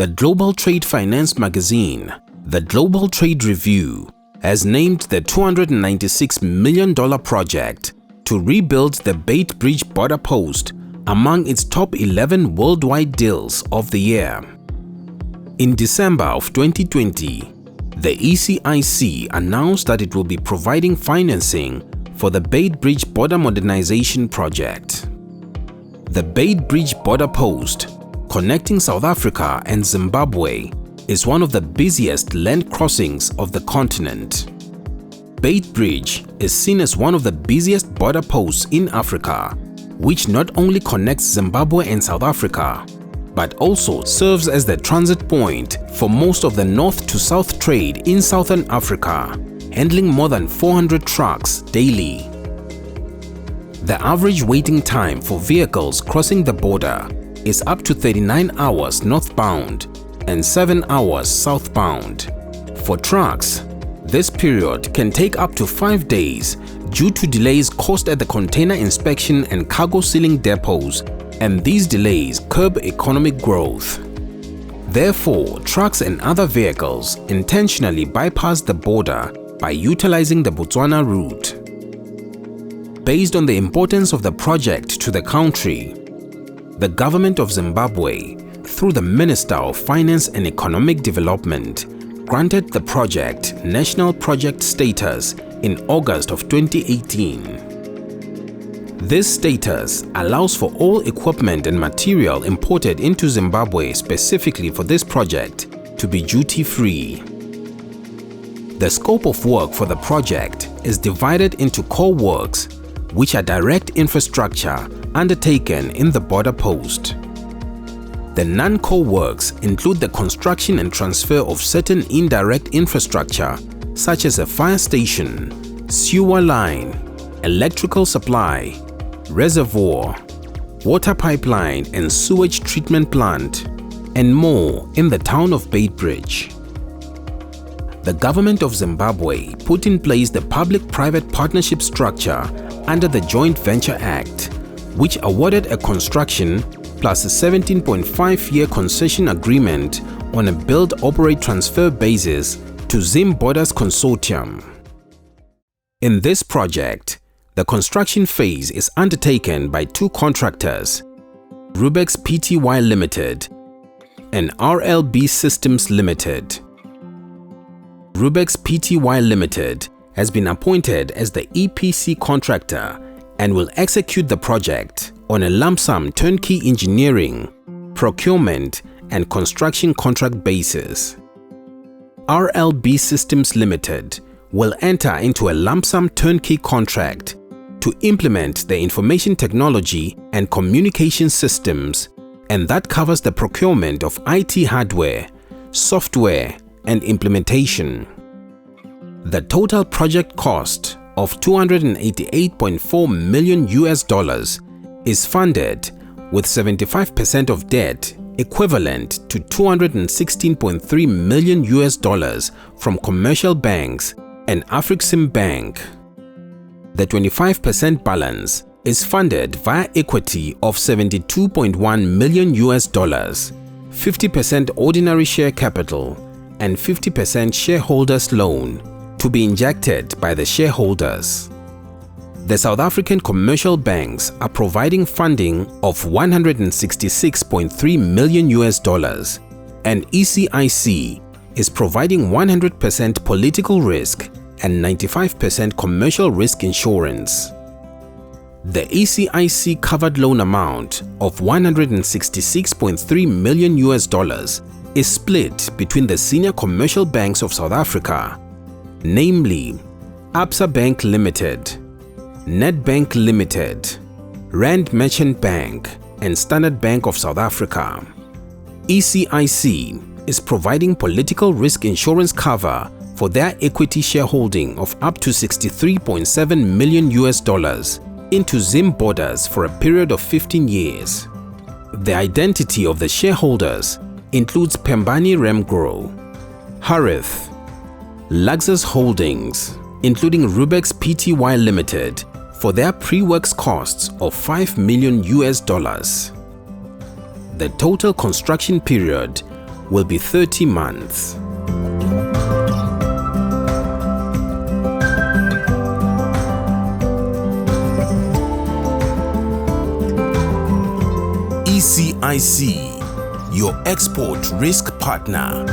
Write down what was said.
The global trade finance magazine, the Global Trade Review, has named the $296 million project to rebuild the Beitbridge border post among its top 11 worldwide deals of the year. In December of 2020, the ECIC announced that it will be providing financing for the Beitbridge border modernization project. The Beitbridge border post, connecting South Africa and Zimbabwe, is one of the busiest land crossings of the continent. Beitbridge is seen as one of the busiest border posts in Africa, which not only connects Zimbabwe and South Africa, but also serves as the transit point for most of the north to south trade in Southern Africa, handling more than 400 trucks daily. The average waiting time for vehicles crossing the border is up to 39 hours northbound and 7 hours southbound. For trucks, this period can take up to 5 days due to delays caused at the container inspection and cargo sealing depots, and these delays curb economic growth. Therefore, trucks and other vehicles intentionally bypass the border by utilizing the Botswana route. Based on the importance of the project to the country, the government of Zimbabwe, through the Minister of Finance and Economic Development, granted the project national project status in August of 2018. This status allows for all equipment and material imported into Zimbabwe specifically for this project to be duty-free. The scope of work for the project is divided into core works, which are direct infrastructure undertaken in the border post. The non-core works include the construction and transfer of certain indirect infrastructure such as a fire station, sewer line, electrical supply, reservoir, water pipeline and sewage treatment plant, and more in the town of Beitbridge. The government of Zimbabwe put in place the public-private partnership structure under the Joint Venture Act, which awarded a construction plus a 17.5-year concession agreement on a build-operate-transfer basis to Zimborders Consortium. In this project, the construction phase is undertaken by two contractors, Rubex Pty Limited and RLB Systems Limited. Rubex Pty Limited has been appointed as the EPC contractor and will execute the project on a lump sum turnkey engineering, procurement and construction contract basis. RLB Systems Limited will enter into a lump sum turnkey contract to implement the information technology and communication systems, and that covers the procurement of IT hardware, software and implementation. The total project cost of $288.4 million is funded with 75% of debt equivalent to $216.3 million from commercial banks and Afriksim Bank. The 25% balance is funded via equity of $72.1 million, 50% ordinary share capital and 50% shareholders loan to be injected by the shareholders. The South African commercial banks are providing funding of $166.3 million, and ECIC is providing 100% political risk and 95% commercial risk insurance. The ECIC covered loan amount of $166.3 million is split between the senior commercial banks of South Africa, namely Absa Bank Limited, Nedbank Limited, Rand Merchant Bank and Standard Bank of South Africa. ECIC is providing political risk insurance cover for their equity shareholding of up to $63.7 million into Zimborders for a period of 15 years. The identity of the shareholders includes Pembani Remgro, Harith, Luxus Holdings, including Rubex Pty Limited, for their pre-works costs of $5 million. The total construction period will be 30 months. ECIC, your export risk partner.